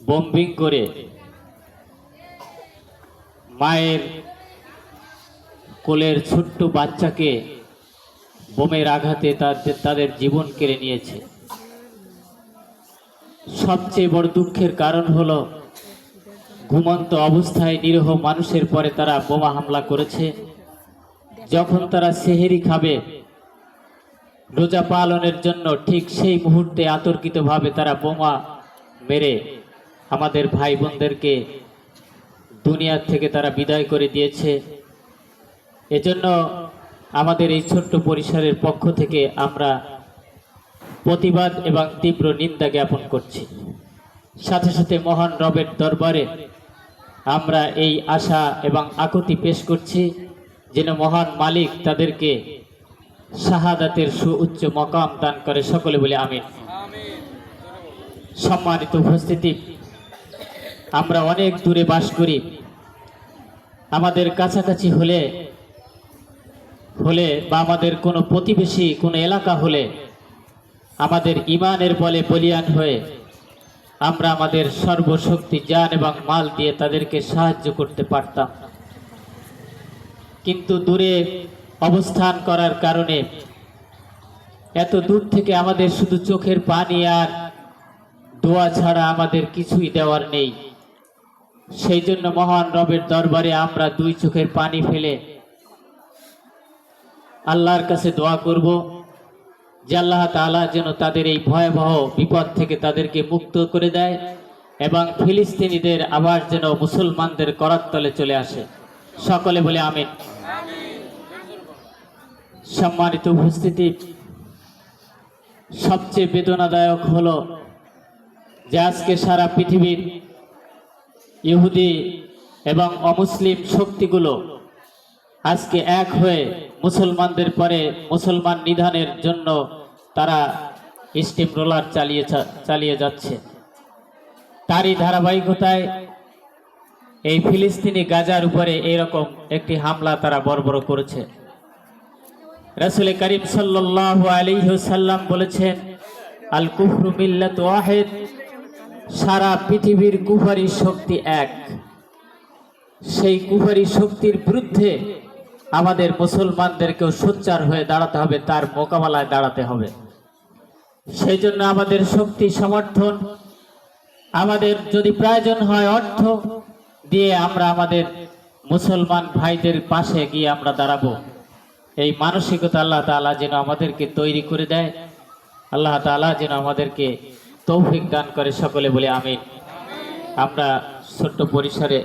Bombing করে মায়ের কোলের ছোট্ট বাচ্চাকে বোমের আঘাতে তাদের জীবন কেড়ে নিয়েছে। সবচেয়ে বড় দুঃখের কারণ হলো ঘুমন্ত অবস্থায় নিরীহ মানুষের পরে তারা বোমা হামলা করেছে। যখন তারা সেহেরি খাবে রোজা পালনের জন্য, ঠিক সেই মুহূর্তে আতর্কিতভাবে তারা বোমা মেরে আমাদের ভাই বোনদেরকে দুনিয়ার থেকে তারা বিদায় করে দিয়েছে। এজন্য আমাদের এই ছোট্ট পরিসরের পক্ষ থেকে আমরা প্রতিবাদ এবং তীব্র নিন্দা জ্ঞাপন করছি। সাথে সাথে মহান রবের দরবারে আমরা এই আশা এবং আকুতি পেশ করছি যেন মহান মালিক তাদেরকে শাহাদাতের সুউচ্চ মকাম দান করে। সকলে বলে আমিন। সম্মানিত উপস্থিতি, আমরা অনেক দূরে বাস করি। আমাদের কাছাকাছি হলে বা আমাদের কোনো প্রতিবেশী কোনো এলাকা হলে আমাদের ইমানের বলে বলিয়ান হয়ে আমরা আমাদের সর্বশক্তি জান এবং মাল দিয়ে তাদেরকে সাহায্য করতে পারতাম। কিন্তু দূরে অবস্থান করার কারণে এত দূর থেকে আমাদের শুধু চোখের পানি আর দোয়া ছাড়া আমাদের কিছুই দেওয়ার নেই। সেই জন্য মহান রবের দরবারে আমরা দুই চোখের পানি ফেলে আল্লাহর কাছে দোয়া করব যে আল্লাহ তাআলা যেন তাদের এই ভয়াবহ বিপদ থেকে তাদেরকে মুক্ত করে দেয় এবং ফিলিস্তিনিদের আবার যেন মুসলমানদের করাতলে চলে আসে। সকলে বলে আমিন। সম্মানিত উপস্থিতি, সবচেয়ে বেদনাদায়ক হলো যে আজকে সারা পৃথিবীর ইহুদি এবং অমুসলিম শক্তিগুলো আজকে এক হয়ে মুসলমানদের পরে মুসলমান নিধনের জন্য তারা স্টিম রোলার চালিয়ে যাচ্ছে। তারই ধারাবাহিকতায় এই ফিলিস্তিনি গাজার উপরে এইরকম একটি হামলা তারা বর্বর করেছে। রাসূল করিম সাল্লাল্লাহু আলাইহি ওয়াসাল্লাম বলেছেন, আল কুফরু মিল্লাত ওয়াহিদ, সারা পৃথিবীর কুফরি শক্তি এক। সেই কুফরি শক্তির বিরুদ্ধে আমাদের মুসলমানদেরকেও সোচ্চার হয়ে দাঁড়াতে হবে, তার মোকাবেলায় দাঁড়াতে হবে। সেই জন্য আমাদের শক্তি সমর্থন, আমাদের যদি প্রয়োজন হয় অর্থ দিয়ে আমরা আমাদের মুসলমান ভাইদের পাশে গিয়ে আমরা দাঁড়াবো। এই মানসিকতা আল্লাহ তাআলা যেন আমাদেরকে তৈরি করে দেয়। আল্লাহ তাআলা যেন আমাদেরকে তৌফিক দান করে। সকলে বলে আমিন। আমরা ছোট্ট পরিসরে